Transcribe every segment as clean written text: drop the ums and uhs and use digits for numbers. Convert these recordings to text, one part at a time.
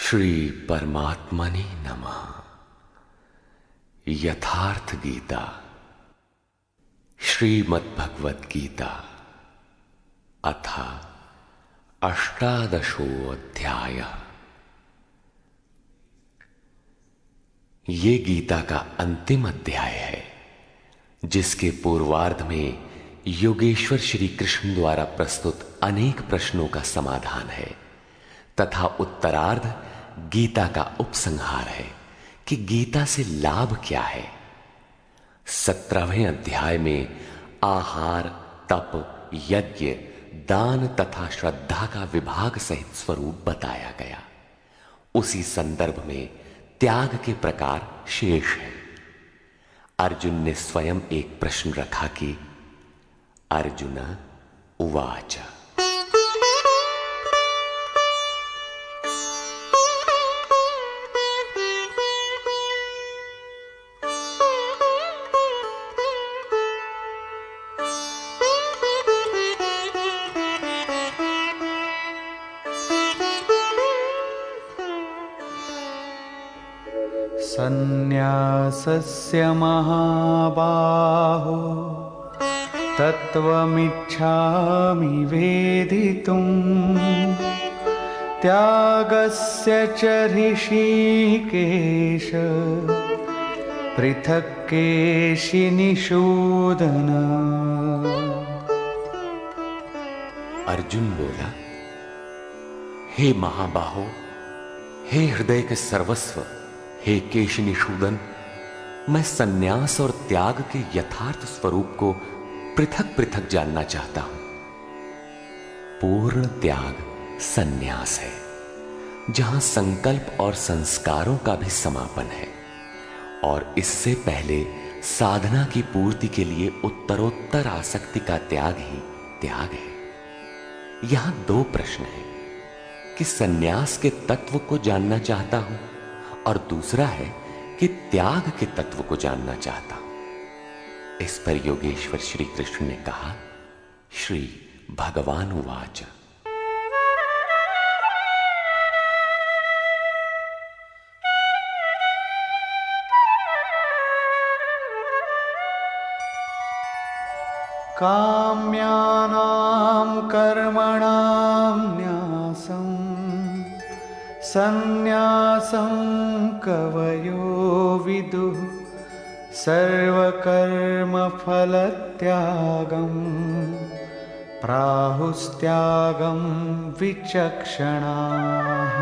श्री परमात्मने नमः। यथार्थ गीता श्रीमद्भगवद गीता अथ अष्टादशोऽध्याय। ये गीता का अंतिम अध्याय है, जिसके पूर्वार्ध में योगेश्वर श्री कृष्ण द्वारा प्रस्तुत अनेक प्रश्नों का समाधान है तथा उत्तरार्ध गीता का उपसंहार है कि गीता से लाभ क्या है। 17वें अध्याय में आहार, तप, यज्ञ, दान तथा श्रद्धा का विभाग सहित स्वरूप बताया गया। उसी संदर्भ में त्याग के प्रकार शेष है। अर्जुन ने स्वयं एक प्रश्न रखा कि अर्जुन उवाच सन्न्यासस्य महाबाहो तत्त्वमिच्छामि वेदितुम् त्यागस्य च ऋषिकेश पृथक् केशिनिषूदन। अर्जुन बोला, हे महाबाहो, हे हृदय के सर्वस्व, हे केशनिषूदन, मैं सन्यास और त्याग के यथार्थ स्वरूप को पृथक पृथक जानना चाहता हूं। पूर्ण त्याग सन्यास है, जहां संकल्प और संस्कारों का भी समापन है, और इससे पहले साधना की पूर्ति के लिए उत्तरोत्तर आसक्ति का त्याग ही त्याग है। यहां दो प्रश्न हैं कि सन्यास के तत्व को जानना चाहता हूं और दूसरा है कि त्याग के तत्व को जानना चाहता हूं। इस पर योगेश्वर श्री कृष्ण ने कहा, श्री भगवान उवाच काम्यानां कर्मणां न्यासं सन्न्यासं कवयो विदुः सर्वकर्मफलत्यागं प्राहुस्त्यागं विचक्षणाः।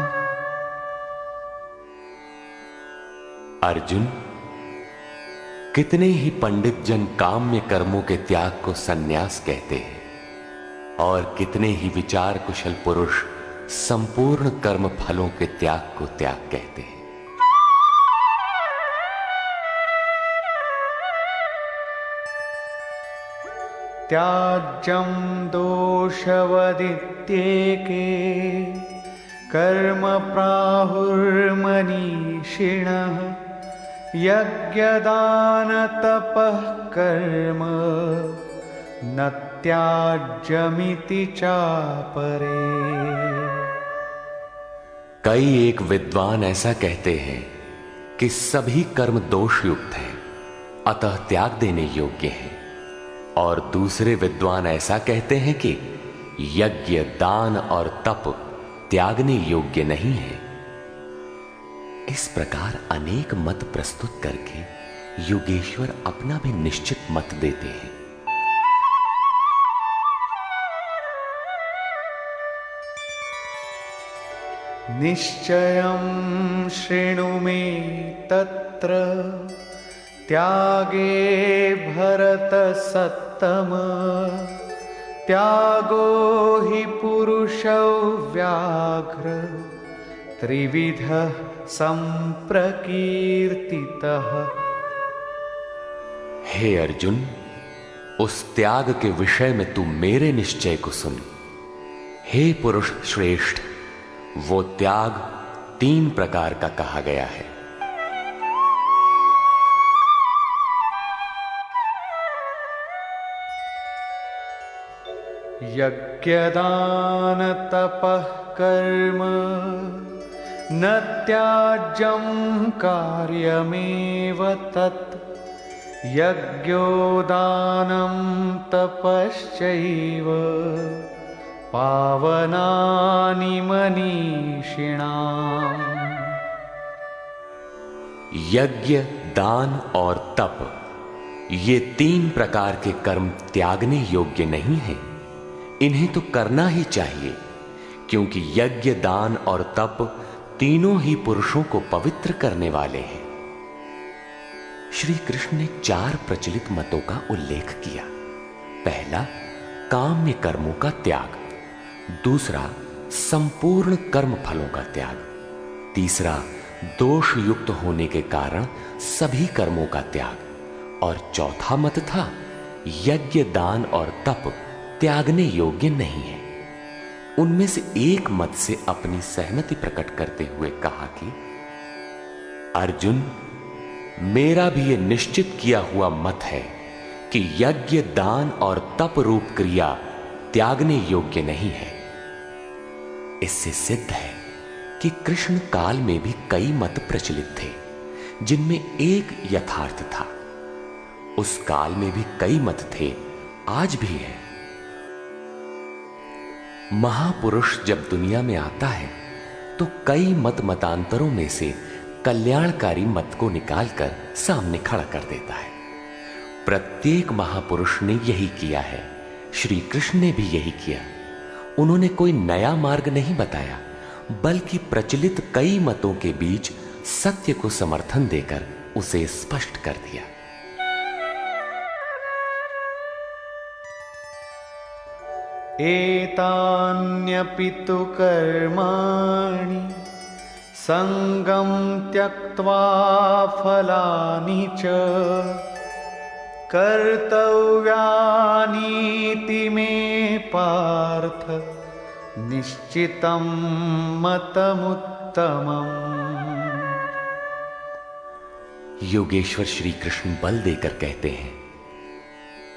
अर्जुन, कितने ही पंडित जन काम्य कर्मों के त्याग को सन्यास कहते हैं और कितने ही विचार कुशल पुरुष संपूर्ण कर्म फलों के त्याग को त्याग कहते हैं। त्याज्यं दोषवदित्येके कर्म प्राहुर्मनीषिणः यज्ञदानतपः कर्म न त्याज्यमिति चापरे। कई एक विद्वान ऐसा कहते हैं कि सभी कर्म दोषयुक्त हैं, अतः त्याग देने योग्य हैं, और दूसरे विद्वान ऐसा कहते हैं कि यज्ञ, दान और तप त्यागने योग्य नहीं है। इस प्रकार अनेक मत प्रस्तुत करके योगेश्वर अपना भी निश्चित मत देते हैं। निश्चयं शृणु मे तत्र त्यागे भरतसत्तम त्यागो हि पुरुषौ व्याघ्र त्रिविधः संप्रकीर्तितः। हे अर्जुन, उस त्याग के विषय में तू मेरे निश्चय को सुन। हे पुरुष श्रेष्ठ, वो त्याग 3 प्रकार का कहा गया है। यज्ञदान तपः कर्म न त्याज्यं कार्यमेव तत् यज्ञो दानं तपश्चैव पावनानि मनीषिणाम्। यज्ञ, दान और तप, ये 3 प्रकार के कर्म त्यागने योग्य नहीं हैं। इन्हें तो करना ही चाहिए, क्योंकि यज्ञ, दान और तप तीनों ही पुरुषों को पवित्र करने वाले हैं। श्री कृष्ण ने 4 प्रचलित मतों का उल्लेख किया। पहला, काम्य कर्मों का त्याग। दूसरा, संपूर्ण कर्म फलों का त्याग। तीसरा, दोष युक्त होने के कारण सभी कर्मों का त्याग। और चौथा मत था, यज्ञ, दान और तप त्यागने योग्य नहीं है। उनमें से एक मत से अपनी सहमति प्रकट करते हुए कहा कि अर्जुन, मेरा भी यह निश्चित किया हुआ मत है कि यज्ञ, दान और तप रूप क्रिया त्यागने योग्य नहीं है। इससे सिद्ध है कि कृष्ण काल में भी कई मत प्रचलित थे, जिनमें एक यथार्थ था। उस काल में भी कई मत थे, आज भी है। महापुरुष जब दुनिया में आता है तो कई मतांतरों में से कल्याणकारी मत को निकालकर सामने खड़ा कर देता है। प्रत्येक महापुरुष ने यही किया है। श्री कृष्ण ने भी यही किया। उन्होंने कोई नया मार्ग नहीं बताया, बल्कि प्रचलित कई मतों के बीच सत्य को समर्थन देकर उसे स्पष्ट कर दिया। एतान्यपि तु कर्माणि संगं त्यक्त्वा फलानि च कर्तव्यानीति मे पार्थ निश्चितं मतमुत्तमम्। योगेश्वर श्री कृष्ण बल देकर कहते हैं,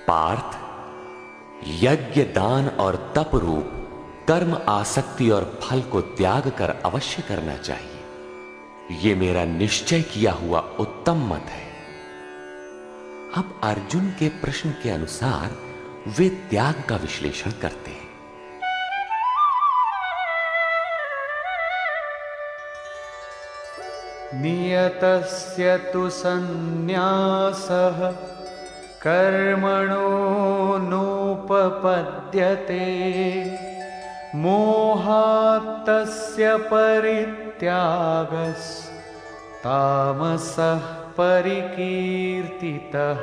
पार्थ, यज्ञ, दान और तप रूप कर्म आसक्ति और फल को त्याग कर अवश्य करना चाहिए। यह मेरा निश्चय किया हुआ उत्तम मत है। अब अर्जुन के प्रश्न के अनुसार वे त्याग का विश्लेषण करते हैं। नियतस्य तु सन्न्यासः कर्मणो नोपपद्यते मोहात्तस्य परित्यागस्तामसः परिकीर्तितः।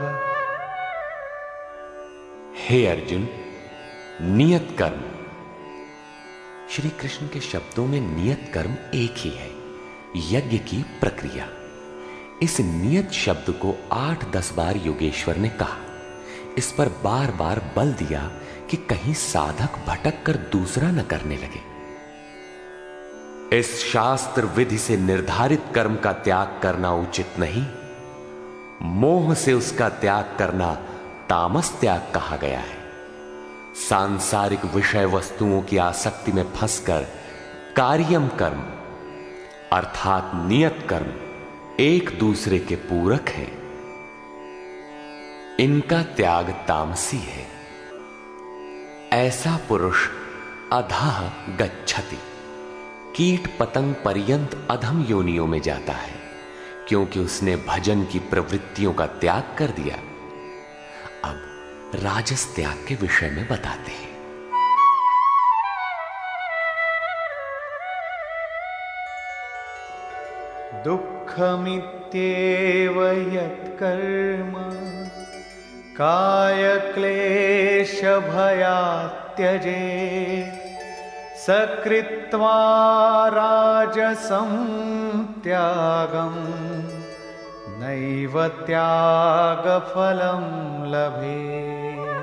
हे अर्जुन, नियत कर्म। श्री कृष्ण के शब्दों में नियत कर्म एक ही है, यज्ञ की प्रक्रिया। इस नियत शब्द को 8-10 बार योगेश्वर ने कहा। इस पर बार बार बल दिया कि कहीं साधक भटक कर दूसरा न करने लगे। इस शास्त्र विधि से निर्धारित कर्म का त्याग करना उचित नहीं। मोह से उसका त्याग करना तामस त्याग कहा गया है। सांसारिक विषय वस्तुओं की आसक्ति में फंसकर कार्यम कर्म अर्थात नियत कर्म एक दूसरे के पूरक हैं। इनका त्याग तामसी है। ऐसा पुरुष अधः गच्छति, कीट पतंग पर्यंत अधम योनियों में जाता है, क्योंकि उसने भजन की प्रवृत्तियों का त्याग कर दिया। अब राजस त्याग के विषय में बताते हैं। दुःखमित्येव यत्कर्म कायक्लेशभयात् त्यजेत् सकृत्वा राजसं त्यागं नैव त्यागफलं लभेत्।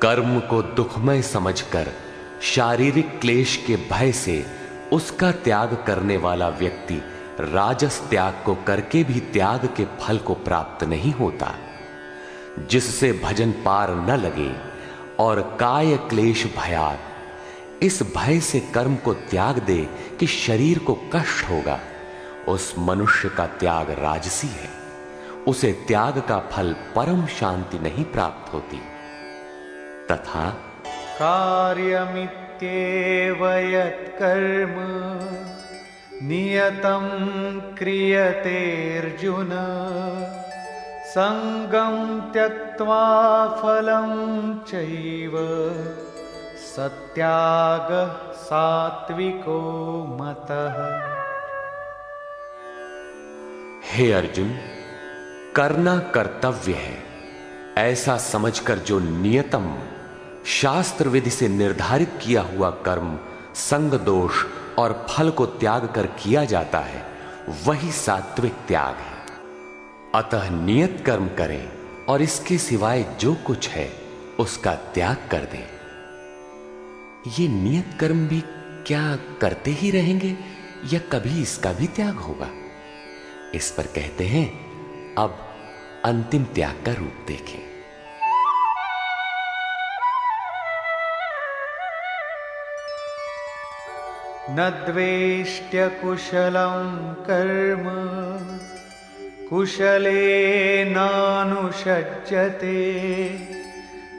कर्म को दुखमय समझकर शारीरिक क्लेश के भय से उसका त्याग करने वाला व्यक्ति राजस त्याग को करके भी त्याग के फल को प्राप्त नहीं होता। जिससे भजन पार न लगे और काय क्लेश भयात, इस भय से कर्म को त्याग दे कि शरीर को कष्ट होगा, उस मनुष्य का त्याग राजसी है। उसे त्याग का फल परम शांति नहीं प्राप्त होती। तथा कार्यमित्येव यत्कर्म नियतं क्रियते अर्जुन संगं त्यक्त्वा फलं चैव सत्यागः सात्विको मतः। हे अर्जुन, करना कर्तव्य है ऐसा समझकर जो नियतम शास्त्र विधि से निर्धारित किया हुआ कर्म संग दोष और फल को त्याग कर किया जाता है, वही सात्विक त्याग है। अतः नियत कर्म करें और इसके सिवाय जो कुछ है उसका त्याग कर दें। ये नियत कर्म भी क्या करते ही रहेंगे या कभी इसका भी त्याग होगा? इस पर कहते हैं, अब अंतिम त्याग का रूप देखें। न द्वेष्ट्य कुशलं कर्म कुशलेनानुषज्यते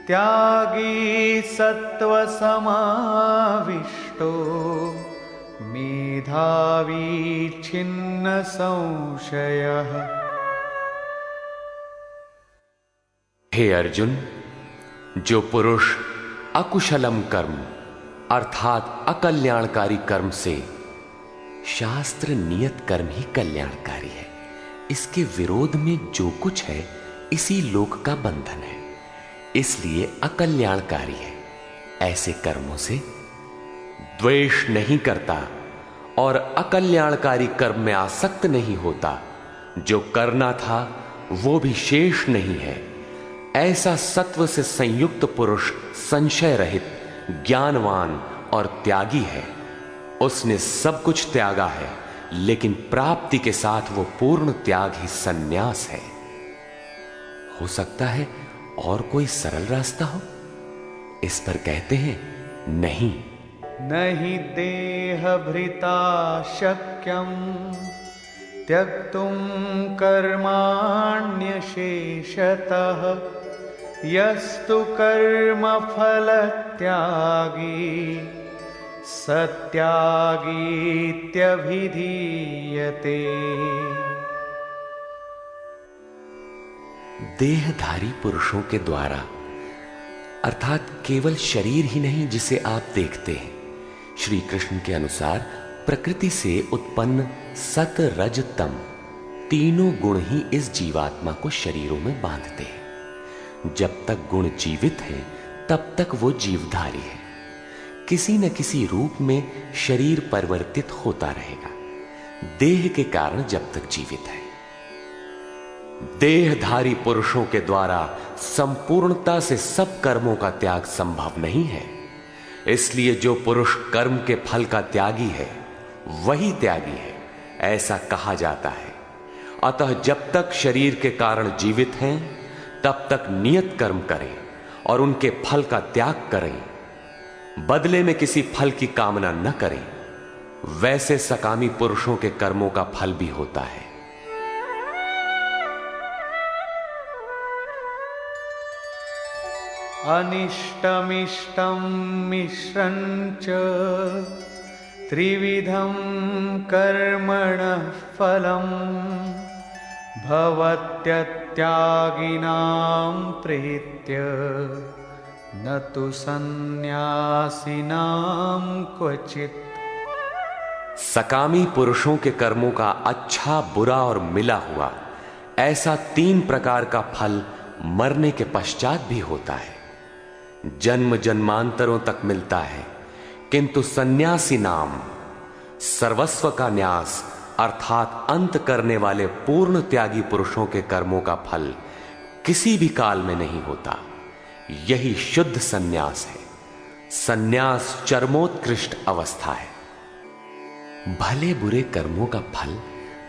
त्यागी सत्त्वसमाविष्टो मेधावी छिन्न संशयः। हे अर्जुन, जो पुरुष अकुशलम कर्म अर्थात अकल्याणकारी कर्म से, शास्त्र नियत कर्म ही कल्याणकारी है, इसके विरोध में जो कुछ है इसी लोक का बंधन है, इसलिए अकल्याणकारी है, ऐसे कर्मों से द्वेष नहीं करता और अकल्याणकारी कर्म में आसक्त नहीं होता। जो करना था वो भी शेष नहीं है, ऐसा सत्व से संयुक्त पुरुष संशय रहित, ज्ञानवान और त्यागी है। उसने सब कुछ त्यागा है, लेकिन प्राप्ति के साथ वो पूर्ण त्याग ही सन्यास है। हो सकता है और कोई सरल रास्ता हो? इस पर कहते हैं, नहीं। नहि देहभृता शक्यं त्यक्तुं कर्माण्यशेषतः यस्तु कर्मफलत्यागी सत्यागीत्यभिधीयते। देहधारी पुरुषों के द्वारा अर्थात केवल शरीर ही नहीं जिसे आप देखते हैं, श्री कृष्ण के अनुसार प्रकृति से उत्पन्न सत रज तम तीनों गुण ही इस जीवात्मा को शरीरों में बांधते हैं। जब तक गुण जीवित हैं तब तक वो जीवधारी है। किसी न किसी रूप में शरीर परिवर्तित होता रहेगा, देह के कारण जब तक जीवित है। देहधारी पुरुषों के द्वारा संपूर्णता से सब कर्मों का त्याग संभव नहीं है, इसलिए जो पुरुष कर्म के फल का त्यागी है वही त्यागी है, ऐसा कहा जाता है। अतः जब तक शरीर के कारण जीवित हैं तब तक नियत कर्म करें और उनके फल का त्याग करें। बदले में किसी फल की कामना न करें। वैसे सकामी पुरुषों के कर्मों का फल भी होता है। अनिष्टमिष्टं मिश्रं च त्रिविधं कर्मणः फलं भवत्यत्यागिनां प्रीत्य न तु सन्न्यासिनां क्वचित्। सकामी पुरुषों के कर्मों का अच्छा, बुरा और मिला हुआ ऐसा 3 प्रकार का फल मरने के पश्चात भी होता है। जन्म जन्मांतरों तक मिलता है, किंतु सन्यासी नाम सर्वस्व का न्यास अर्थात अंत करने वाले पूर्ण त्यागी पुरुषों के कर्मों का फल किसी भी काल में नहीं होता। यही शुद्ध सन्यास है। सन्यास चरमोत्कृष्ट अवस्था है। भले बुरे कर्मों का फल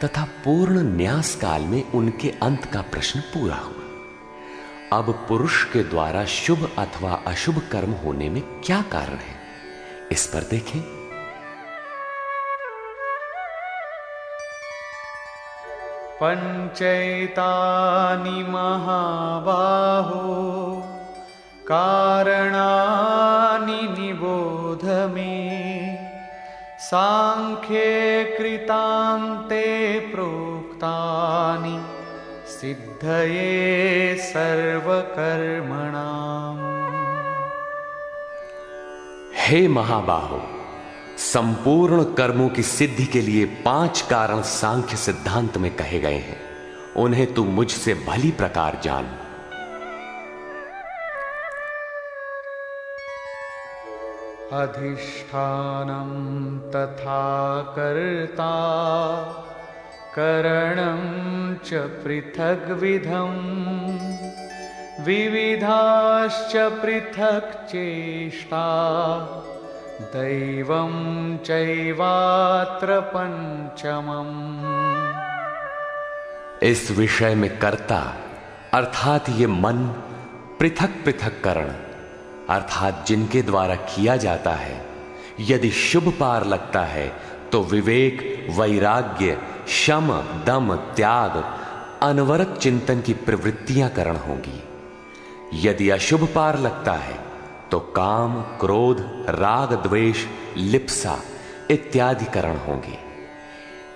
तथा पूर्ण न्यास काल में उनके अंत का प्रश्न पूरा हुआ। अब पुरुष के द्वारा शुभ अथवा अशुभ कर्म होने में क्या कारण है, इस पर देखें। पंचैतानि महाबाहो कारणानि निबोध मे सांख्ये कृतान्ते प्रोक्तानि सिद्धये सर्वकर्मणाम्। हे महाबाहो, संपूर्ण कर्मों की सिद्धि के लिए 5 कारण सांख्य सिद्धांत में कहे गए हैं। उन्हें तू मुझसे भली प्रकार जान। अधिष्ठानं तथा कर्ता करणं च पृथग्विधम् विविधाश्च पृथक् चेष्टा दैवं चैवात्र पंचमम्। इस विषय में कर्ता अर्थात ये मन, पृथक पृथक करण अर्थात जिनके द्वारा किया जाता है, यदि शुभ पार लगता है तो विवेक, वैराग्य, शम, दम, त्याग, अनवरत चिंतन की प्रवृत्तियां करण होंगी। यदि अशुभ पार लगता है तो काम, क्रोध, राग, द्वेष, लिप्सा इत्यादि करण होंगे।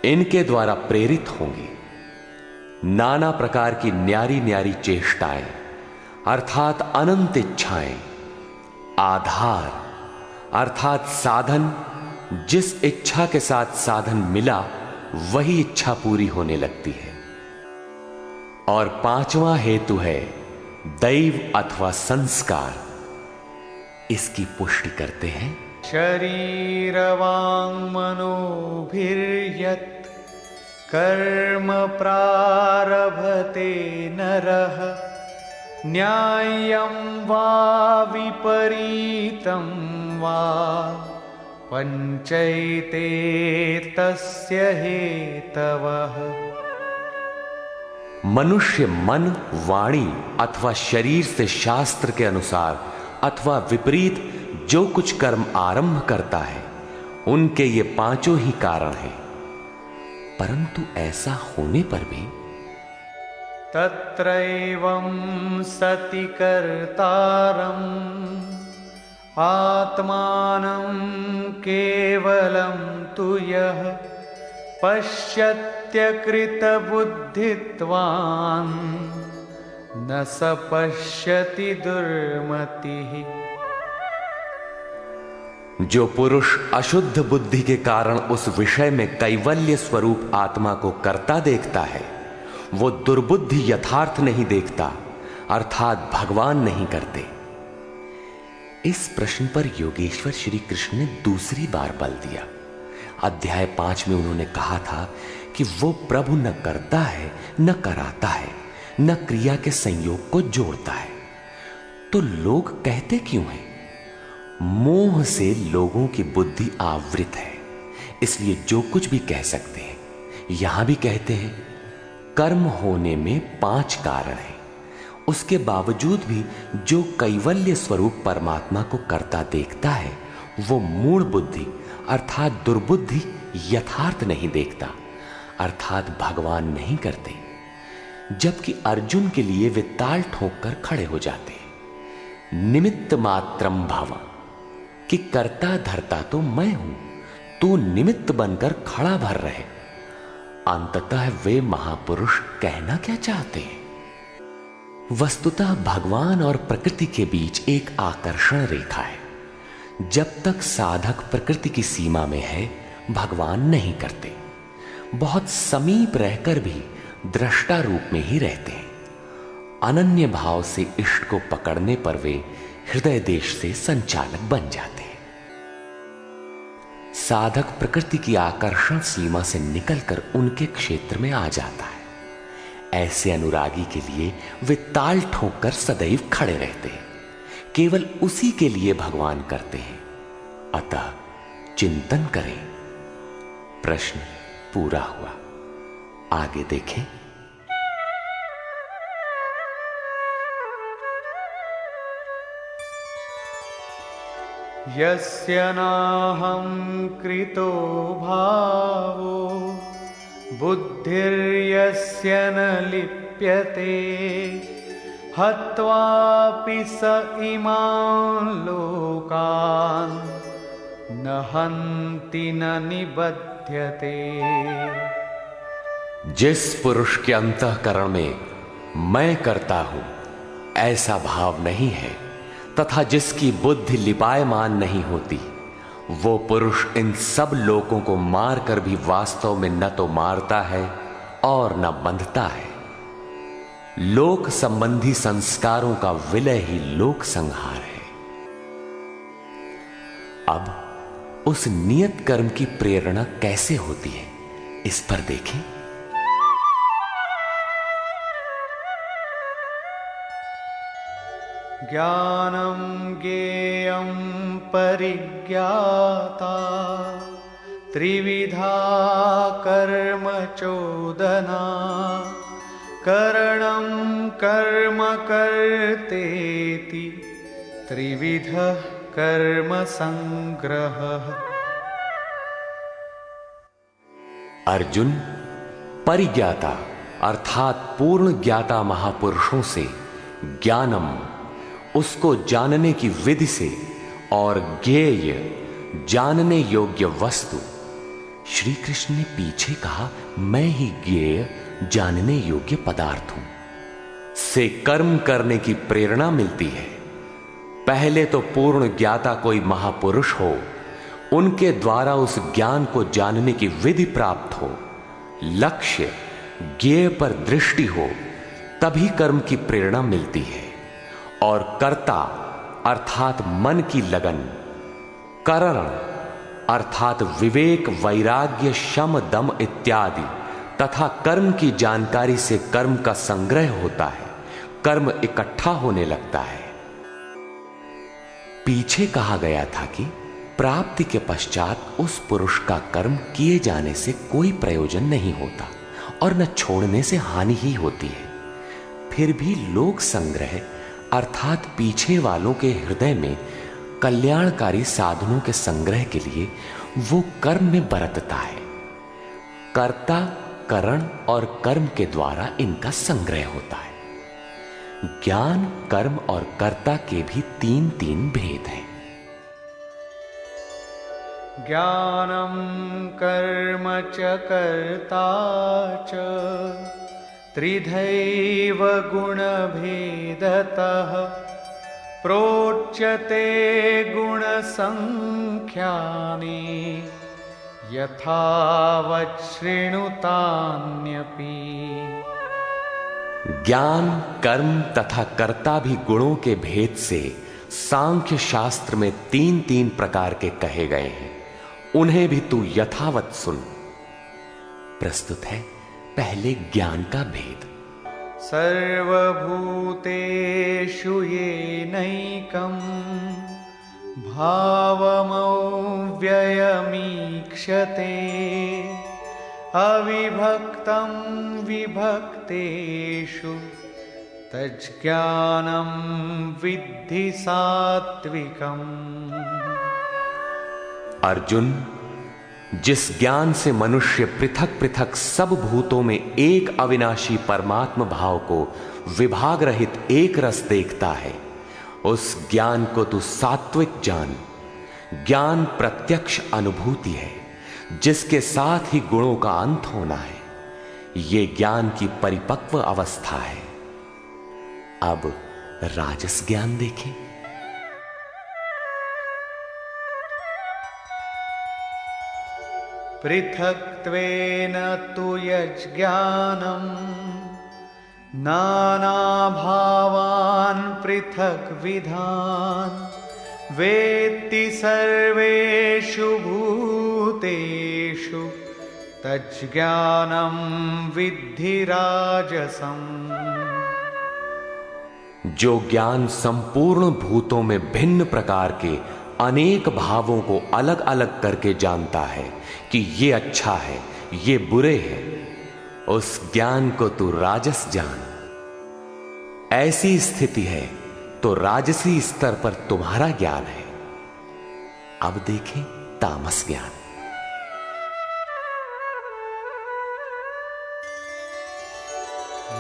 इनके द्वारा प्रेरित होंगे नाना प्रकार की न्यारी न्यारी चेष्टाएं अर्थात अनंत इच्छाएं। आधार अर्थात साधन, जिस इच्छा के साथ साधन मिला वही इच्छा पूरी होने लगती है। और 5वां हेतु है दैव अथवा संस्कार। इसकी पुष्टि करते हैं। शरीर वांग मनोभिर्यत् कर्म प्रारभते नरः न्याय्यं वा विपरीतं वा पंचैते तस्य हेतवः। मनुष्य मन, वाणी अथवा शरीर से शास्त्र के अनुसार अथवा विपरीत जो कुछ कर्म आरंभ करता है, उनके ये 5 ही कारण हैं। परंतु ऐसा होने पर भी तत्रैवं सति कर्तारम् आत्मानं केवलं तु यः पश्यत्यकृतबुद्धित्वान् न स पश्यति दुर्मतिः। जो पुरुष अशुद्ध बुद्धि के कारण उस विषय में कैवल्य स्वरूप आत्मा को कर्ता देखता है, वो दुर्बुद्धि यथार्थ नहीं देखता अर्थात भगवान नहीं करते। इस प्रश्न पर योगेश्वर श्री कृष्ण ने दूसरी बार बल दिया। अध्याय 5 में उन्होंने कहा था कि वो प्रभु न करता है, न कराता है, न क्रिया के संयोग को जोड़ता है। तो लोग कहते क्यों हैं? मोह से लोगों की बुद्धि आवृत है, इसलिए जो कुछ भी कह सकते हैं। यहां भी कहते हैं कर्म होने में 5 कारण हैं। उसके बावजूद भी जो कैवल्य स्वरूप परमात्मा को करता देखता है, वो मूढ़ बुद्धि अर्थात दुर्बुद्धि यथार्थ नहीं देखता अर्थात भगवान नहीं करते। जबकि अर्जुन के लिए वे ताल ठोक कर खड़े हो जाते हैं। निमित्त मात्रम भव, कि करता धरता तो मैं हूं, तू निमित्त बनकर खड़ा भर रहे। अंततः वे महापुरुष कहना क्या चाहते हैं? वस्तुतः भगवान और प्रकृति के बीच एक आकर्षण रेखा है। जब तक साधक प्रकृति की सीमा में है, भगवान नहीं करते। बहुत समीप रहकर भी दृष्टा रूप में ही रहते हैं। अनन्य भाव से इष्ट को पकड़ने पर वे हृदय देश से संचालक बन जाते हैं। साधक प्रकृति की आकर्षण सीमा से निकलकर उनके क्षेत्र में आ जाता है। ऐसे अनुरागी के लिए वे ताल ठोककर सदैव खड़े रहते हैं। केवल उसी के लिए भगवान करते हैं। अतः चिंतन करें। प्रश्न पूरा हुआ। आगे देखें। यस्य नाहं कृतो भावो बुद्धिर्यस्य न लिप्यते हत्वापि स इमान् लोकान् न हन्ति न निबध्यते। जिस पुरुष के अंतःकरण में मैं करता हूं ऐसा भाव नहीं है तथा जिसकी बुद्धि लिपायमान नहीं होती, वो पुरुष इन सब लोगों को मारकर भी वास्तव में न तो मारता है और न बंधता है। लोक संबंधी संस्कारों का विलय ही लोक संहार है। अब उस नियत कर्म की प्रेरणा कैसे होती है, इस पर देखें। ज्ञानं ज्ञेयं परिज्ञाता त्रिविधा कर्म चोदना करणं कर्म कर्तेति त्रिविधः कर्म संग्रहः। अर्जुन, परिज्ञाता अर्थात पूर्ण ज्ञाता महापुरुषों से ज्ञानम, उसको जानने की विधि से, और ज्ञेय जानने योग्य वस्तु। श्री कृष्ण ने पीछे कहा मैं ही ज्ञेय जानने योग्य पदार्थ हूं, से कर्म करने की प्रेरणा मिलती है। पहले तो पूर्ण ज्ञाता कोई महापुरुष हो, उनके द्वारा उस ज्ञान को जानने की विधि प्राप्त हो, लक्ष्य ज्ञेय पर दृष्टि हो, तभी कर्म की प्रेरणा मिलती है। और कर्ता अर्थात मन की लगन, करण अर्थात विवेक वैराग्य शम दम इत्यादि तथा कर्म की जानकारी से कर्म का संग्रह होता है, कर्म इकट्ठा होने लगता है। पीछे कहा गया था कि प्राप्ति के पश्चात उस पुरुष का कर्म किए जाने से कोई प्रयोजन नहीं होता और न छोड़ने से हानि ही होती है। फिर भी लोक संग्रह अर्थात पीछे वालों के हृदय में कल्याणकारी साधनों के संग्रह के लिए वो कर्म में बरतता है। कर्ता, करण और कर्म के द्वारा इनका संग्रह होता है। ज्ञान, कर्म और कर्ता के भी तीन तीन भेद हैं। ज्ञानं कर्म च कर्ता च त्रिधैव गुणभेदतः प्रोच्यते गुणसंख्यानि यथावत् शृणुतान्यपि। ज्ञान, कर्म तथा कर्ता भी गुणों के भेद से सांख्य शास्त्र में तीन तीन प्रकार के कहे गए हैं, उन्हें भी तू यथावत सुन। प्रस्तुत है पहले ज्ञान का भेद। सर्वभूतेषु येनैकं भावमव्ययमीक्षते अविभक्तं विभक्तेषु तज्ज्ञानं विद्धि सात्विकम्। अर्जुन, जिस ज्ञान से मनुष्य पृथक पृथक सब भूतों में एक अविनाशी परमात्म भाव को विभाग रहित एक रस देखता है, उस ज्ञान को तू सात्विक जान। ज्ञान प्रत्यक्ष अनुभूति है जिसके साथ ही गुणों का अंत होना है। ये ज्ञान की परिपक्व अवस्था है। अब राजस ज्ञान देखें। पृथक्त्वेन तु यज्ज्ञानं नानाभावान् पृथग्विधान् वेत्ति सर्वेषु भूतेषु तज्ज्ञानं विद्धि राजसम्। जो ज्ञान संपूर्ण भूतों में भिन्न प्रकार के अनेक भावों को अलग अलग करके जानता है कि ये अच्छा है, ये बुरे हैं, उस ज्ञान को तू राजस जान। ऐसी स्थिति है तो राजसी स्तर पर तुम्हारा ज्ञान है। अब देखें तामस ज्ञान।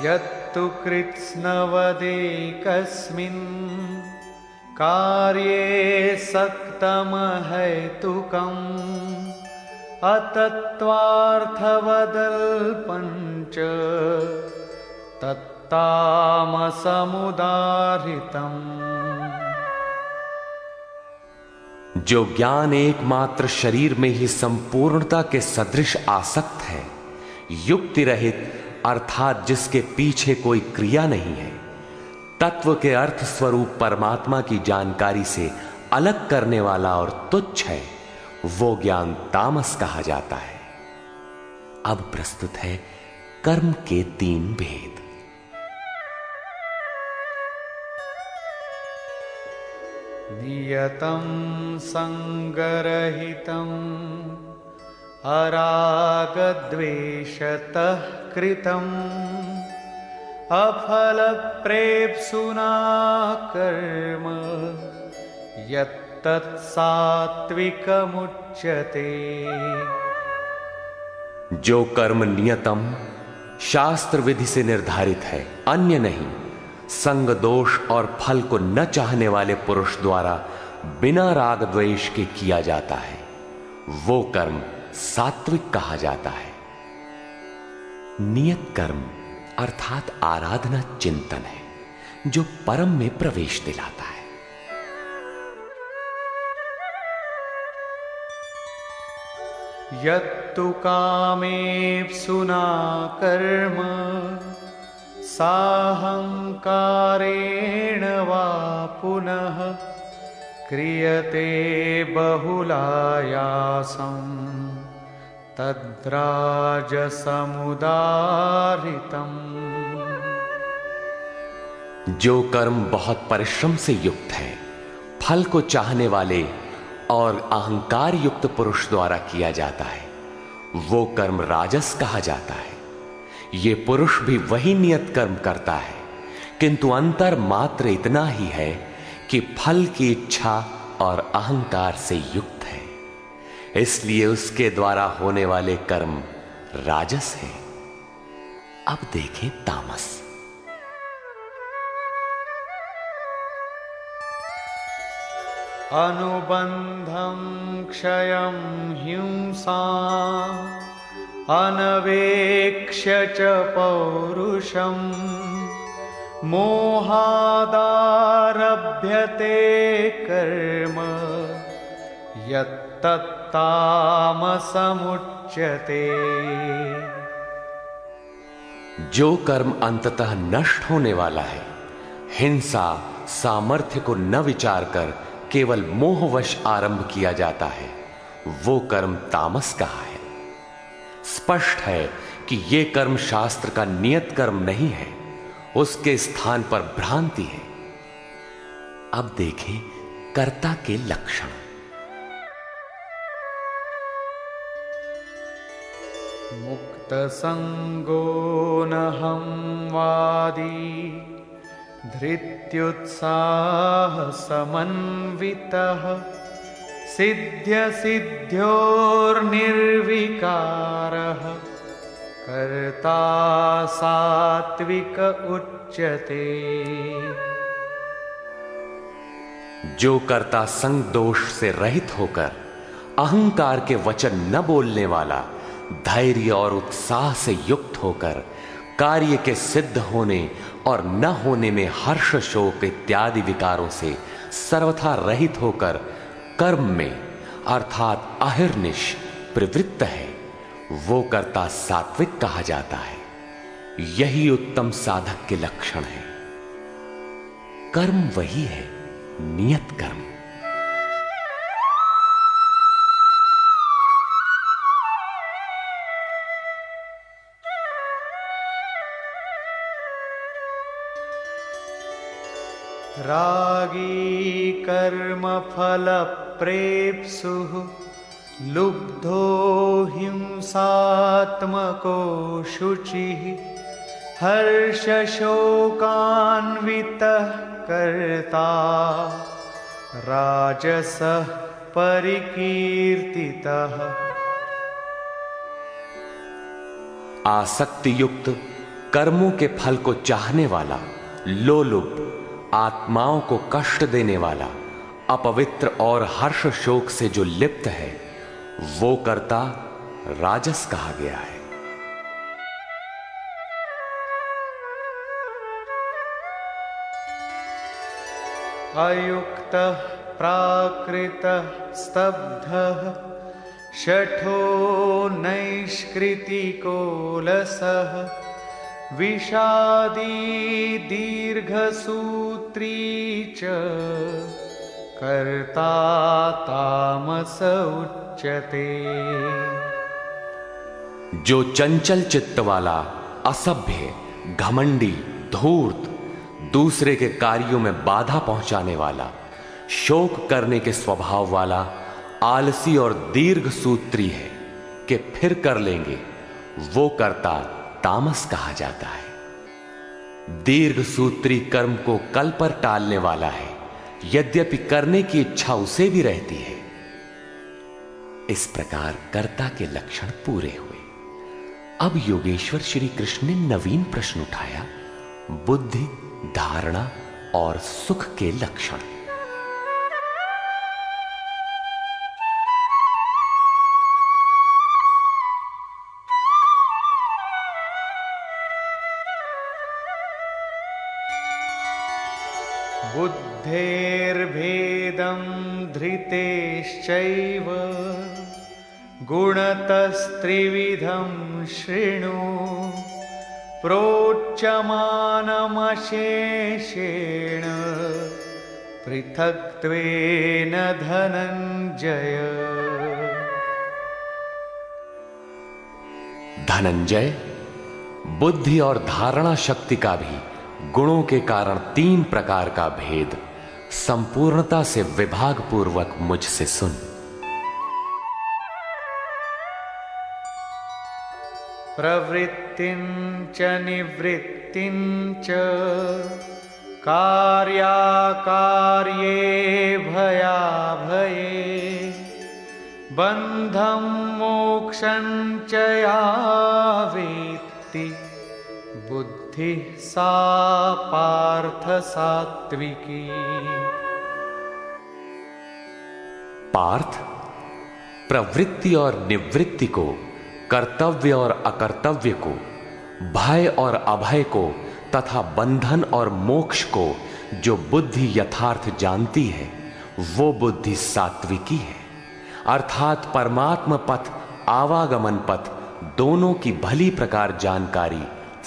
यत्तु कृत्स्नवदेकस्मिन् कार्ये सक्तमहैतुकम् अतत्त्वार्थवदल्पञ्च तत्तामसमुदाहृतम्। जो ज्ञान एकमात्र शरीर में ही संपूर्णता के सदृश आसक्त है, युक्ति रहित अर्थात जिसके पीछे कोई क्रिया नहीं है, तत्व के अर्थ स्वरूप परमात्मा की जानकारी से अलग करने वाला और तुच्छ है, वो ज्ञान तामस कहा जाता है। अब प्रस्तुत है कर्म के 3 भेद। नियतं संगरहितं अरागद्वेषतः कृतम् अफलप्रेप्सुना कर्म यत्तत्सात्विकमुच्यते। जो कर्म नियतम शास्त्र विधि से निर्धारित है, अन्य नहीं, संग दोष और फल को न चाहने वाले पुरुष द्वारा बिना राग द्वेष के किया जाता है, वो कर्म सात्विक कहा जाता है। नियत कर्म अर्थात आराधना चिंतन है, जो परम में प्रवेश दिलाता है। यत्तु कामेप्सुना कर्म साहंकारेण वा पुनः क्रियते बहुलायासं तद्राजसमुदाहृतम्। जो कर्म बहुत परिश्रम से युक्त है, फल को चाहने वाले और अहंकार युक्त पुरुष द्वारा किया जाता है, वो कर्म राजस कहा जाता है। ये पुरुष भी वही नियत कर्म करता है, किंतु अंतर मात्र इतना ही है कि फल की इच्छा और अहंकार से युक्त है, इसलिए उसके द्वारा होने वाले कर्म राजस है। अब देखें तामस। अनुबंधं क्षयं हिंसा अनवेक्ष्य च पौरुषं मोहादारभ्यते कर्म यत्तत्तामसमुच्यते। जो कर्म अंततः नष्ट होने वाला है, हिंसा सामर्थ्य को न विचार कर केवल मोहवश आरंभ किया जाता है, वो कर्म तामस कहा है। स्पष्ट है कि ये कर्म शास्त्र का नियत कर्म नहीं है, उसके स्थान पर भ्रांति है। अब देखें कर्ता के लक्षण। मुक्त संगो नहं वादी धृत्युत्साह समन्वितः सिद्ध्य सिद्ध्योर्निर्विकारः कर्ता सात्विक उच्यते। जो कर्ता संग दोष से रहित होकर अहंकार के वचन न बोलने वाला, धैर्य और उत्साह से युक्त होकर कार्य के सिद्ध होने और न होने में हर्ष शोक इत्यादि विकारों से सर्वथा रहित होकर कर्म में अर्थात अहिर्निश प्रवृत्त है, वो कर्ता सात्विक कहा जाता है। यही उत्तम साधक के लक्षण है। कर्म वही है, नियत कर्म। रागी कर्म फल प्रेप्सुः लुब्धो हिंसात्मको शुचिः हर्ष शोकान्वितः कर्ता राजसः परिकीर्तितः। आसक्ति युक्त कर्मों के फल को चाहने वाला, लोलुप, आत्माओं को कष्ट देने वाला, अपवित्र और हर्ष शोक से जो लिप्त है, वो कर्ता राजस कहा गया है। अयुक्तः प्राकृतः स्तब्धः शठो नैष्कृतिको लसः विषादी दीर्घसूत्री च कर्ता तामस उच्यते। जो चंचल चित्त वाला, असभ्य, घमंडी, धूर्त, दूसरे के कार्यों में बाधा पहुंचाने वाला, शोक करने के स्वभाव वाला, आलसी और दीर्घ सूत्री है कि फिर कर लेंगे, वो कर्ता तामस कहा जाता है। दीर्घ सूत्री कर्म को कल पर टालने वाला है, यद्यपि करने की इच्छा उसे भी रहती है। इस प्रकार कर्ता के लक्षण पूरे हुए। अब योगेश्वर श्री कृष्ण ने नवीन प्रश्न उठाया, बुद्धि, धारणा और सुख के लक्षण। बुद्धेर्भेदं धृतेश्चैव गुणतस्त्रिविधं शृणु प्रोच्यमानमशेषेण पृथक्त्वेन धनंजय। धनंजय, बुद्धि और धारणा शक्ति का भी गुणों के कारण 3 प्रकार का भेद संपूर्णता से विभाग पूर्वक मुझसे सुन। प्रवृत्तिं च निवृत्तिं च कार्याकार्ये भयाभये बन्धं मोक्षं च या वेत्ति बुद्धि सा पार्थ सात्विकी। पार्थ, प्रवृत्ति और निवृत्ति को, कर्तव्य और अकर्तव्य को, भय और अभय को तथा बंधन और मोक्ष को जो बुद्धि यथार्थ जानती है, वो बुद्धि सात्विकी है। अर्थात परमात्म पथ, आवागमन पथ दोनों की भली प्रकार जानकारी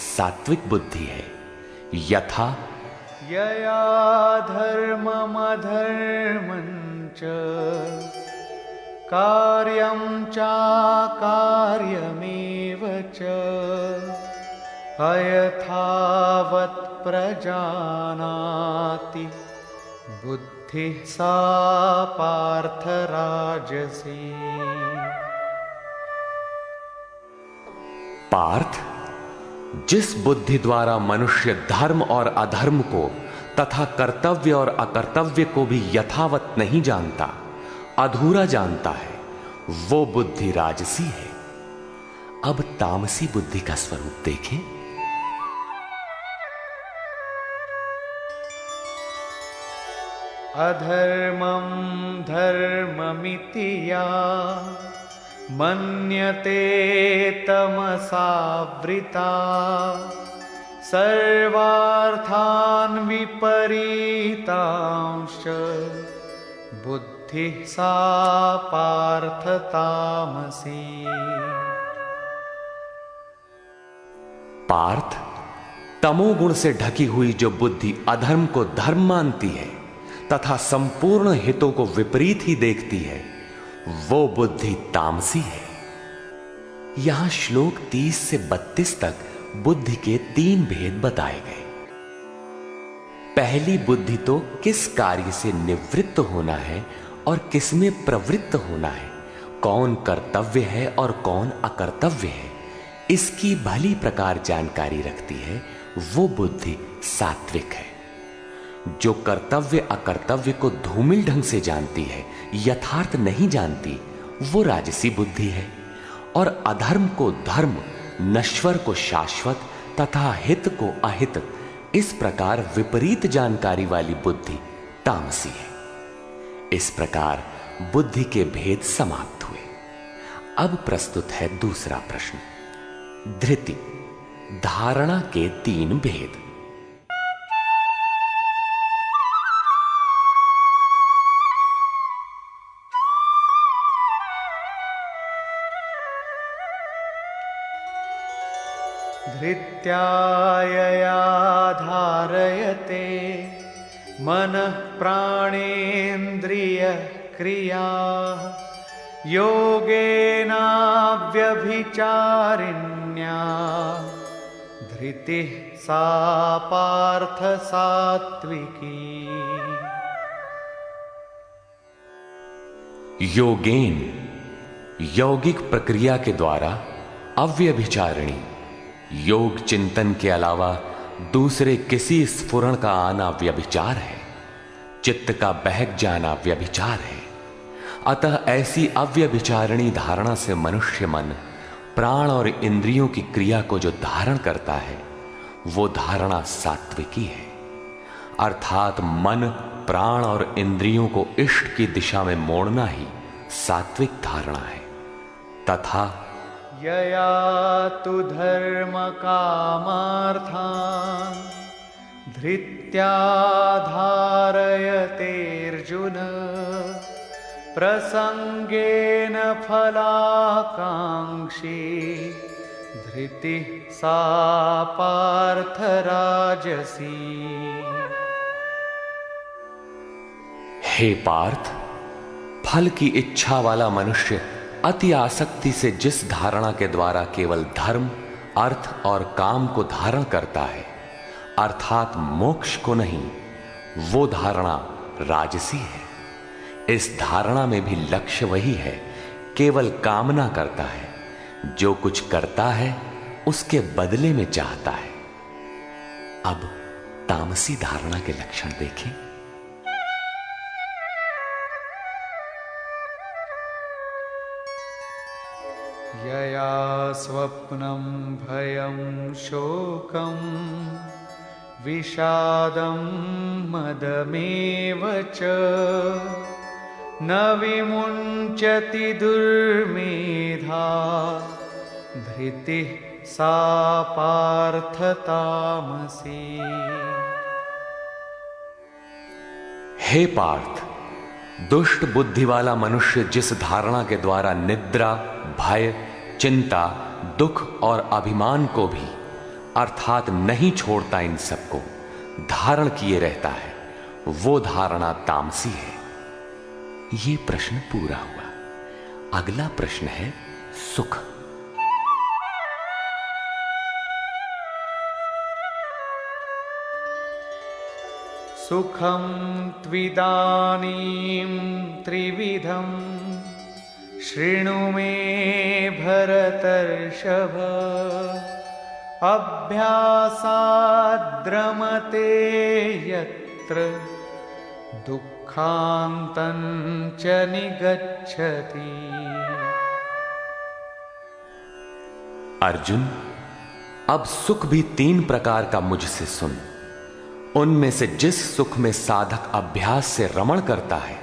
सात्विक बुद्धि है। यथा यया धर्ममधर्मं च कार्यं चाकार्यमेव च अयथावत् प्रजानाति बुद्धिः सा पार्थ राजसी। पार्थ, जिस बुद्धि द्वारा मनुष्य धर्म और अधर्म को तथा कर्तव्य और अकर्तव्य को भी यथावत नहीं जानता, अधूरा जानता है, वो बुद्धि राजसी है। अब तामसी बुद्धि का स्वरूप देखें। अधर्मं धर्ममिति या मन्यते तमसावृता सर्वार्थान् विपरीतांश्च बुद्धिः सा पार्थ तामसी। पार्थ, तमोगुण से ढकी हुई जो बुद्धि अधर्म को धर्म मानती है तथा संपूर्ण हितों को विपरीत ही देखती है, वो बुद्धि तामसी है। यहां श्लोक 30 से 32 तक बुद्धि के 3 भेद बताए गए। पहली बुद्धि तो किस कार्य से निवृत्त होना है और किस में प्रवृत्त होना है, कौन कर्तव्य है और कौन अकर्तव्य है, इसकी भली प्रकार जानकारी रखती है, वो बुद्धि सात्विक है। जो कर्तव्य अकर्तव्य को धूमिल ढंग से जानती है, यथार्थ नहीं जानती, वो राजसी बुद्धि है। और अधर्म को धर्म, नश्वर को शाश्वत तथा हित को अहित, इस प्रकार विपरीत जानकारी वाली बुद्धि तामसी है। इस प्रकार बुद्धि के भेद समाप्त हुए। अब प्रस्तुत है दूसरा प्रश्न। धृति, धारणा के 3 भेद। धृत्यायया धारयते मनः प्राणेन्द्रिय क्रिया योगेनाव्यभिचारिण्या धृतिः सा पार्थ सात्विकी। योगेन, यौगिक प्रक्रिया के द्वारा अव्यभिचारिणी, योग चिंतन के अलावा दूसरे किसी स्फुरण का आना व्यभिचार है। चित्त का बहक जाना व्यभिचार है। अतः ऐसी अव्यभिचारिणी धारणा से मनुष्य मन, प्राण और इंद्रियों की क्रिया को जो धारण करता है, वो धारणा सात्विकी है। अर्थात मन, प्राण और इंद्रियों को इष्ट की दिशा में मोड़ना ही सात्विक धारणा है। तथा यया तु धर्म कामार्थान् धृत्या धारयतेऽर्जुन प्रसंगेन फलाकांक्षी धृतिः सा पार्थ राजसी। हे पार्थ, फल की इच्छा वाला मनुष्य अति आसक्ति से जिस धारणा के द्वारा केवल धर्म, अर्थ और काम को धारण करता है, अर्थात मोक्ष को नहीं, वो धारणा राजसी है। इस धारणा में भी लक्ष्य वही है, केवल कामना करता है। जो कुछ करता है उसके बदले में चाहता है। अब तामसी धारणा के लक्षण देखें। यया स्वप्नं भयं शोकं विषादं मदमेव च न विमुञ्चति दुर्मेधा धृतिः सा पार्थ तामसी। हे पार्थ, दुष्ट बुद्धि वाला मनुष्य जिस धारणा के द्वारा निद्रा, भय, चिंता, दुख और अभिमान को भी, अर्थात नहीं छोड़ता, इन सबको धारण किए रहता है, वो धारणा तामसी है। ये प्रश्न पूरा हुआ। अगला प्रश्न है सुख। सुखं त्विदानीं त्रिविधं शृणु मे भरतर्षभ अभ्यासाद्रमते यत्र दुःखान्तं च निगच्छति। अर्जुन, अब सुख भी 3 प्रकार का मुझसे सुन। उनमें से जिस सुख में साधक अभ्यास से रमण करता है,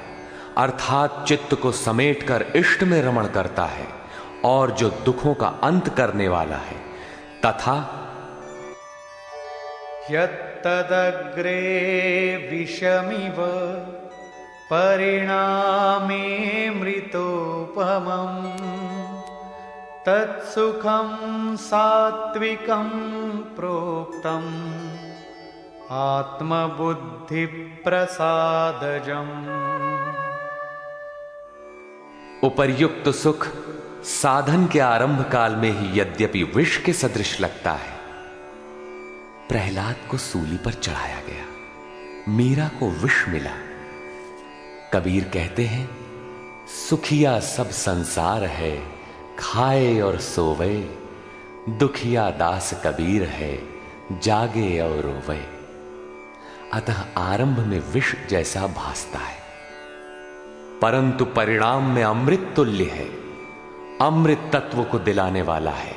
अर्थात चित्त को समेटकर इष्ट में रमण करता है, और जो दुखों का अंत करने वाला है, तथा यत्तदग्रे विषमिव परिणामे मृतोपमं तत्सुखं सात्विकं प्रोक्तम् आत्मबुद्धि प्रसादजम्। उपर्युक्त सुख साधन के आरंभ काल में ही यद्यपि विष के सदृश लगता है, प्रहलाद को सूली पर चढ़ाया गया, मीरा को विष मिला। कबीर कहते हैं, सुखिया सब संसार है, खाए और सोवे, दुखिया दास कबीर है, जागे और रोवे। अतः आरंभ में विष जैसा भासता है, परंतु परिणाम में अमृत तुल्य है, अमृत तत्व को दिलाने वाला है।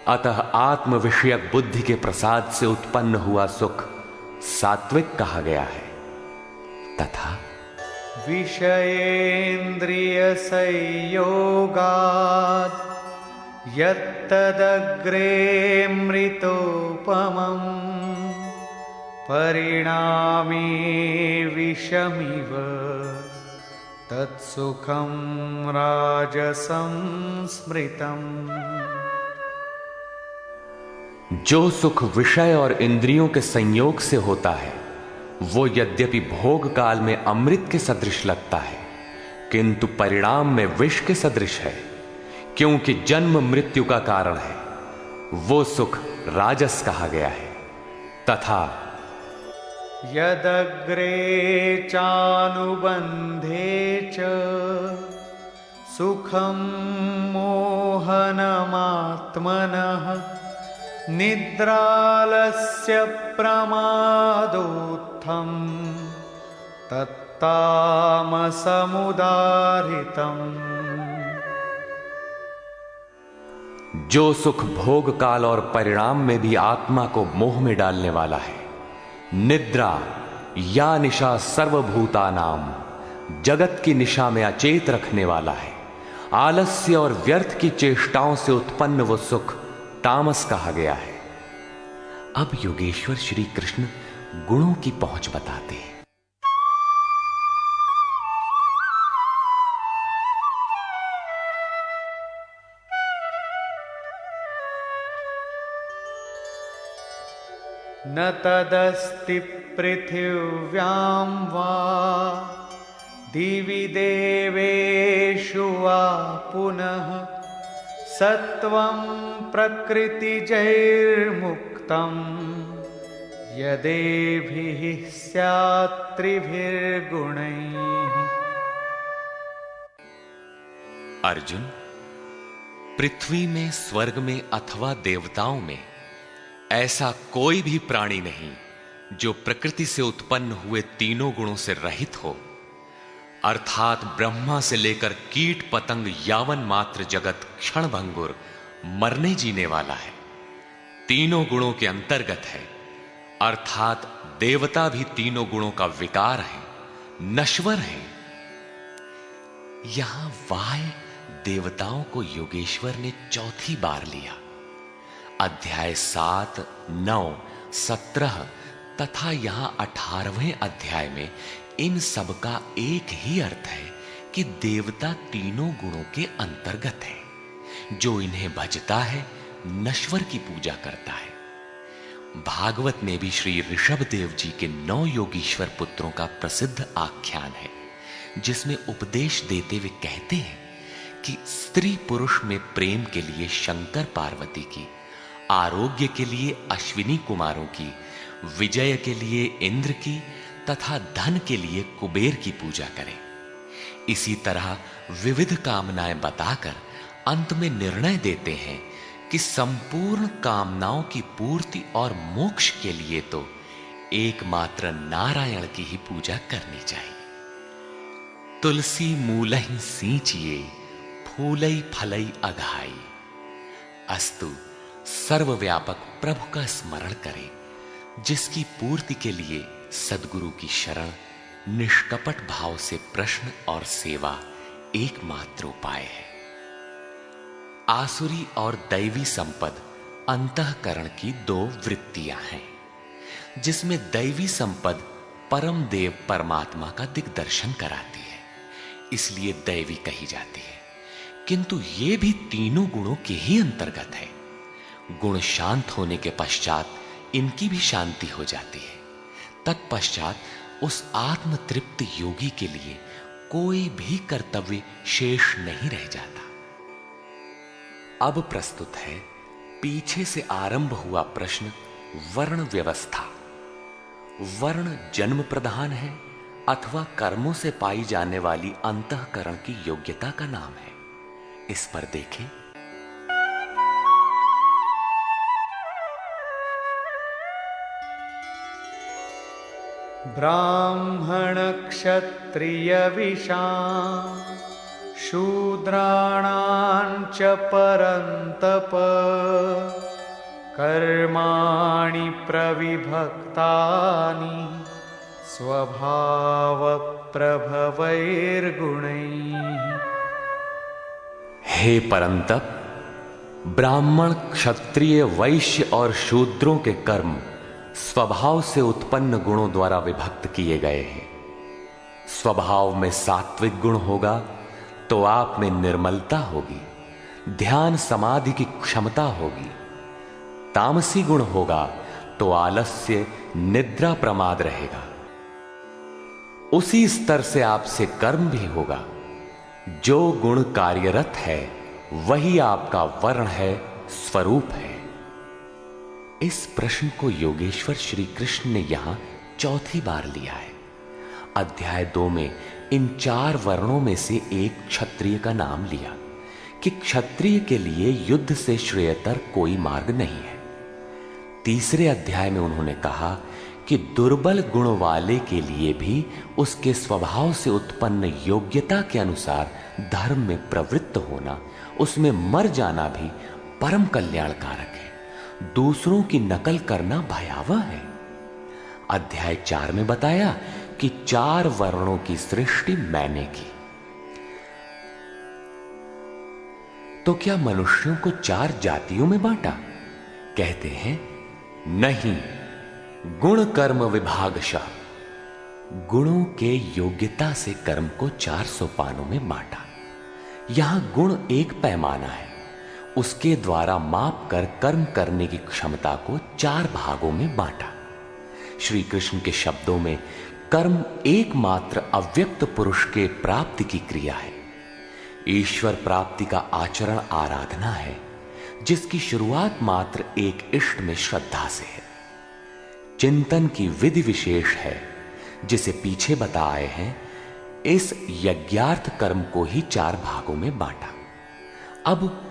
अतः आत्म विषयक बुद्धि के प्रसाद से उत्पन्न हुआ सुख सात्विक कहा गया है। तथा विषयेन्द्रिय संयोगात् यत्तदग्रे मृतोपमम् परिणामे विषमिव तत्सुखं राजसं स्मृतम्। जो सुख विषय और इंद्रियों के संयोग से होता है वो यद्यपि भोग काल में अमृत के सदृश लगता है, किंतु परिणाम में विष के सदृश है, क्योंकि जन्म मृत्यु का कारण है। वो सुख राजस कहा गया है। तथा यदग्रे चानुबंधे च सुखं मोहनमात्मनः निद्रालस्य प्रमादोत्थं तत्तामसमुदाहृतम्। जो सुख भोग काल और परिणाम में भी आत्मा को मोह में डालने वाला है, निद्रा या निशा सर्वभूतानाम, जगत की निशा में अचेत रखने वाला है, आलस्य और व्यर्थ की चेष्टाओं से उत्पन्न वो सुख तामस कहा गया है। अब योगेश्वर श्री कृष्ण गुणों की पहुंच बताते हैं। न तदस्ति पृथिव्यां वा दिवि देवेषु वा पुनः सत्वं प्रकृतिजैर्मुक्तं यदेभिः स्यात् त्रिभिर्गुणैः। अर्जुन, पृथ्वी में, स्वर्ग में अथवा देवताओं में ऐसा कोई भी प्राणी नहीं जो प्रकृति से उत्पन्न हुए तीनों गुणों से रहित हो, अर्थात ब्रह्मा से लेकर कीट पतंग यावन मात्र जगत क्षणभंगुर मरने जीने वाला है, तीनों गुणों के अंतर्गत है। अर्थात देवता भी तीनों गुणों का विकार है, नश्वर है। यहां वाय देवताओं को योगेश्वर ने चौथी बार लिया। अध्याय 7, 9, 17 तथा यहां 18वें अध्याय में इन सब का एक ही अर्थ है कि देवता तीनों गुणों के अंतर्गत है। जो इन्हें भजता है नश्वर की पूजा करता है। भागवत में भी श्री ऋषभ देव जी के 9 योगीश्वर पुत्रों का प्रसिद्ध आख्यान है, जिसमें उपदेश देते हुए कहते हैं कि स्त्री पुरुष में प्रेम के लिए शंकर पार्वती की, आरोग्य के लिए अश्विनी कुमारों की, विजय के लिए इंद्र की तथा धन के लिए कुबेर की पूजा करें। इसी तरह विविध कामनाएं बताकर अंत में निर्णय देते हैं कि संपूर्ण कामनाओं की पूर्ति और मोक्ष के लिए तो एकमात्र नारायण की ही पूजा करनी चाहिए। तुलसी मूलहि सींचिए, फूलई फलई अघाई। अस्तु सर्वव्यापक प्रभु का स्मरण करें, जिसकी पूर्ति के लिए सद्गुरु की शरण, निष्कपट भाव से प्रश्न और सेवा एकमात्र उपाय है। आसुरी और दैवी संपद अंतःकरण की 2 वृत्तियां हैं, जिसमें दैवी संपद परम देव परमात्मा का दिग्दर्शन कराती है, इसलिए दैवी कही जाती है। किंतु ये भी तीनों गुणों के ही अंतर्गत है। गुण शांत होने के पश्चात इनकी भी शांति हो जाती है। तत्पश्चात उस आत्म तृप्त योगी के लिए कोई भी कर्तव्य शेष नहीं रह जाता। अब प्रस्तुत है पीछे से आरंभ हुआ प्रश्न, वर्ण व्यवस्था। वर्ण जन्म प्रधान है अथवा कर्मों से पाई जाने वाली अंतःकरण की योग्यता का नाम है। इस पर देखें। ब्राह्मणक्षत्रियविशां शूद्राणां च परन्तप कर्माणि प्रविभक्तानि स्वभावप्रभवैर्गुणैः। हे परंतप, ब्राह्मण, क्षत्रिय, वैश्य और शूद्रों के कर्म स्वभाव से उत्पन्न गुणों द्वारा विभक्त किए गए हैं। स्वभाव में सात्विक गुण होगा तो आप में निर्मलता होगी, ध्यान समाधि की क्षमता होगी। तामसी गुण होगा तो आलस्य, निद्रा, प्रमाद रहेगा। उसी स्तर से आपसे कर्म भी होगा। जो गुण कार्यरत है वही आपका वर्ण है, स्वरूप है। इस प्रश्न को योगेश्वर श्री कृष्ण ने यहां चौथी बार लिया है। अध्याय 2 में इन 4 वर्णों में से एक क्षत्रिय का नाम लिया कि क्षत्रिय के लिए युद्ध से श्रेयतर कोई मार्ग नहीं है। तीसरे अध्याय में उन्होंने कहा कि दुर्बल गुण वाले के लिए भी उसके स्वभाव से उत्पन्न योग्यता के अनुसार धर्म में प्रवृत्त होना, उसमें मर जाना भी परम कल्याणकारक है। दूसरों की नकल करना भयावह है। अध्याय 4 में बताया कि 4 वर्णों की सृष्टि मैंने की। तो क्या मनुष्यों को 4 जातियों में बांटा? कहते हैं नहीं, गुण कर्म विभागशः। गुणों के योग्यता से कर्म को 4 सोपानों में बांटा। यहां गुण एक पैमाना है, उसके द्वारा माप कर कर्म करने की क्षमता को 4 भागों में बांटा। श्री कृष्ण के शब्दों में कर्म एकमात्र अव्यक्त पुरुष के प्राप्ति की क्रिया है। ईश्वर प्राप्ति का आचरण आराधना है, जिसकी शुरुआत मात्र एक इष्ट में श्रद्धा से है। चिंतन की विधि विशेष है, जिसे पीछे बताए हैं। इस यज्ञार्थ कर्म को ही 4 भागों में बांटा। अब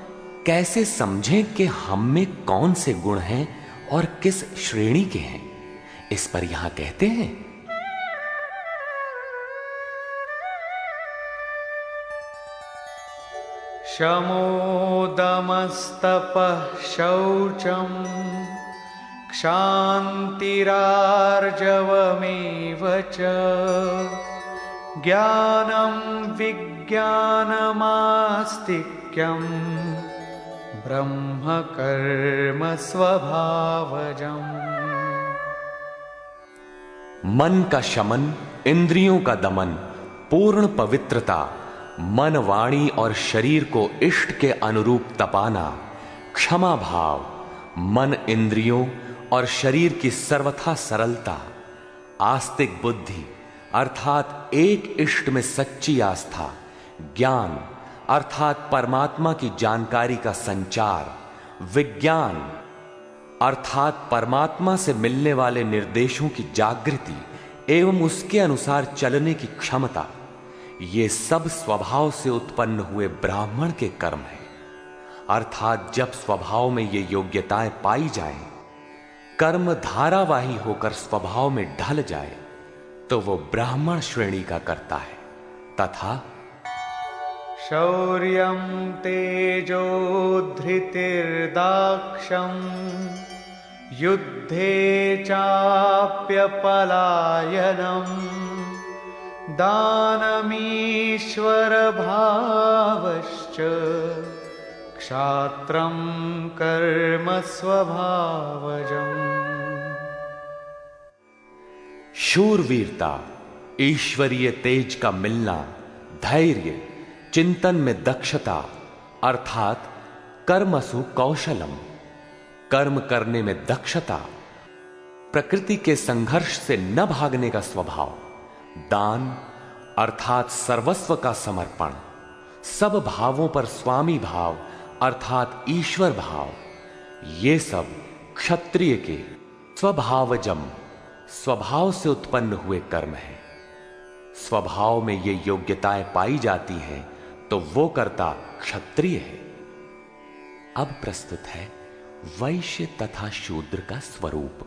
कैसे समझें कि हम में कौन से गुण हैं और किस श्रेणी के हैं? इस पर यहां कहते हैं शमोदमस्तपः शौचम् क्षान्तिरार्जवमेव च ज्ञानं विज्ञानमास्तिक्यम् ब्रह्मकर्म स्वभावजम्। मन का शमन, इंद्रियों का दमन, पूर्ण पवित्रता, मन, वाणी और शरीर को इष्ट के अनुरूप तपाना, क्षमा भाव, मन, इंद्रियों और शरीर की सर्वथा सरलता, आस्तिक बुद्धि अर्थात एक इष्ट में सच्ची आस्था, ज्ञान अर्थात परमात्मा की जानकारी का संचार, विज्ञान अर्थात परमात्मा से मिलने वाले निर्देशों की जागृति एवं उसके अनुसार चलने की क्षमता, ये सब स्वभाव से उत्पन्न हुए ब्राह्मण के कर्म हैं। अर्थात जब स्वभाव में ये योग्यताएं पाई जाएं, कर्म धारावाही होकर स्वभाव में ढल जाए, तो वो ब्राह्मण श्रेणी का करता है। तथा शौर्यं तेजो धृतिर्दाक्षं युद्धे चाप्यपलायनं दानमीश्वर भावश्च क्षात्रं कर्म स्वभावजम्। शूरवीरता, ईश्वरीय तेज का मिलना, धैर्य, चिंतन में दक्षता अर्थात कर्मसु कौशलम, कर्म करने में दक्षता, प्रकृति के संघर्ष से न भागने का स्वभाव, दान अर्थात सर्वस्व का समर्पण, सब भावों पर स्वामी भाव अर्थात ईश्वर भाव, ये सब क्षत्रिय के स्वभावजम, स्वभाव से उत्पन्न हुए कर्म हैं। स्वभाव में ये योग्यताएं पाई जाती हैं तो वो कर्ता क्षत्रिय है। अब प्रस्तुत है वैश्य तथा शूद्र का स्वरूप।